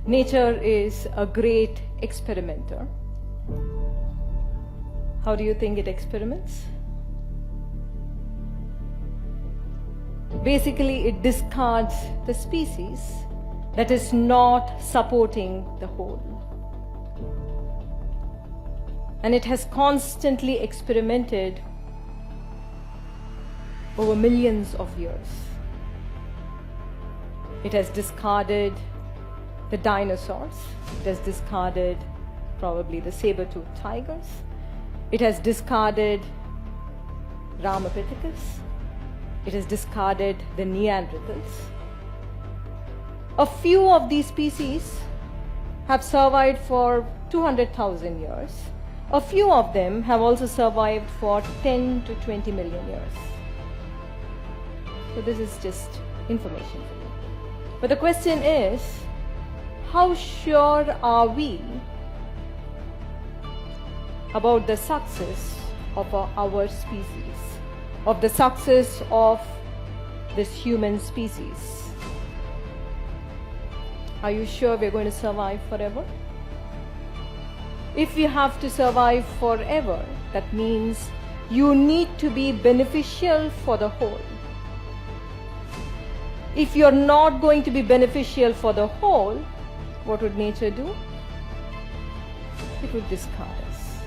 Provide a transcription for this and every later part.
Nature is a great experimenter. How do you think it experiments? Basically, it discards the species that is not supporting the whole. And it has constantly experimented over millions of years. It has discarded the dinosaurs. It has discarded probably the saber-toothed tigers. It has discarded Ramapithecus. It has discarded the Neanderthals. A few of these species have survived for 200,000 years. A few of them have also survived for 10 to 20 million years. So this is just information for you. But the question is, how sure are we about the success of our species, of the success of this human species? Are you sure we're going to survive forever? If you have to survive forever, that means you need to be beneficial for the whole. If you're not going to be beneficial for the whole, what would nature do? It would discard us.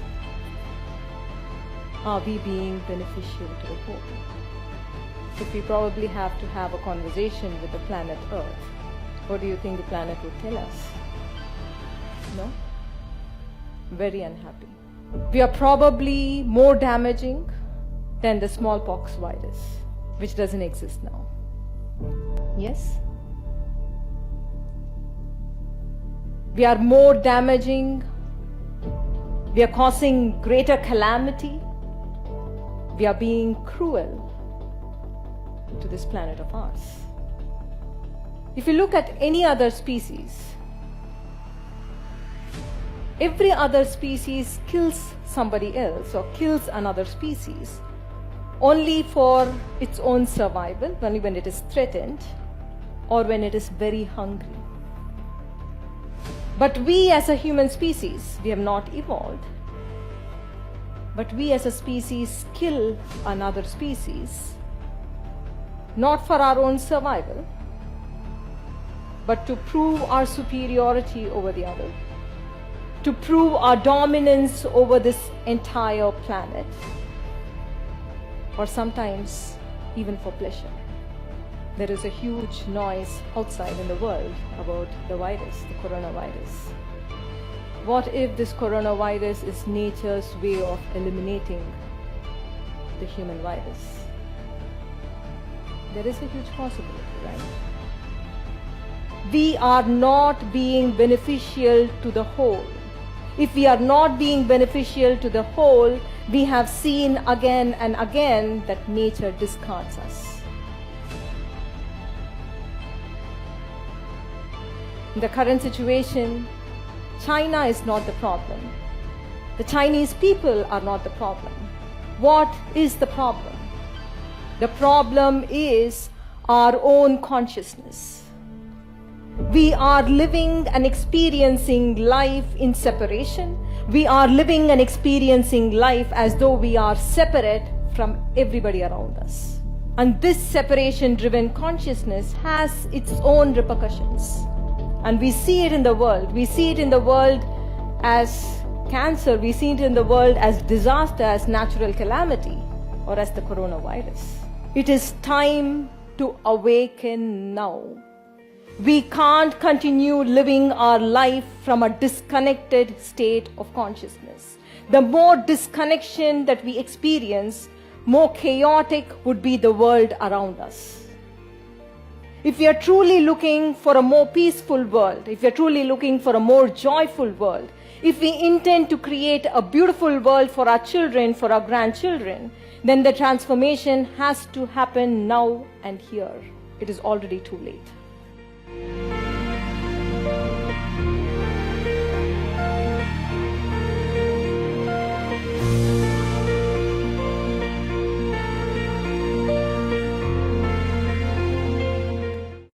Are we being beneficial to the whole? If we probably have to have a conversation with the planet Earth, what do you think the planet would tell us? No? Very unhappy. We are probably more damaging than the smallpox virus, which doesn't exist now. Yes? We are more damaging. We are causing greater calamity. We are being cruel to this planet of ours. If you look at any other species, every other species kills somebody else or kills another species only for its own survival, only when it is threatened or when it is very hungry. But we as a human species, we have not evolved. But we as a species kill another species, not for our own survival, but to prove our superiority over the other, to prove our dominance over this entire planet, or sometimes even for pleasure. There is a huge noise outside in the world about the virus, the coronavirus. What if this coronavirus is nature's way of eliminating the human virus? There is a huge possibility, right? We are not being beneficial to the whole. If we are not being beneficial to the whole, we have seen again and again that nature discards us. In the current situation, China is not the problem. The Chinese people are not the problem. What is the problem? The problem is our own consciousness. We are living and experiencing life in separation. We are living and experiencing life as though we are separate from everybody around us. And this separation-driven consciousness has its own repercussions. And we see it in the world. We see it in the world as cancer. We see it in the world as disaster, as natural calamity, or as the coronavirus. It is time to awaken now. We can't continue living our life from a disconnected state of consciousness. The more disconnection that we experience, more chaotic would be the world around us. If we are truly looking for a more peaceful world, if we are truly looking for a more joyful world, if we intend to create a beautiful world for our children, for our grandchildren, then the transformation has to happen now and here. It is already too late.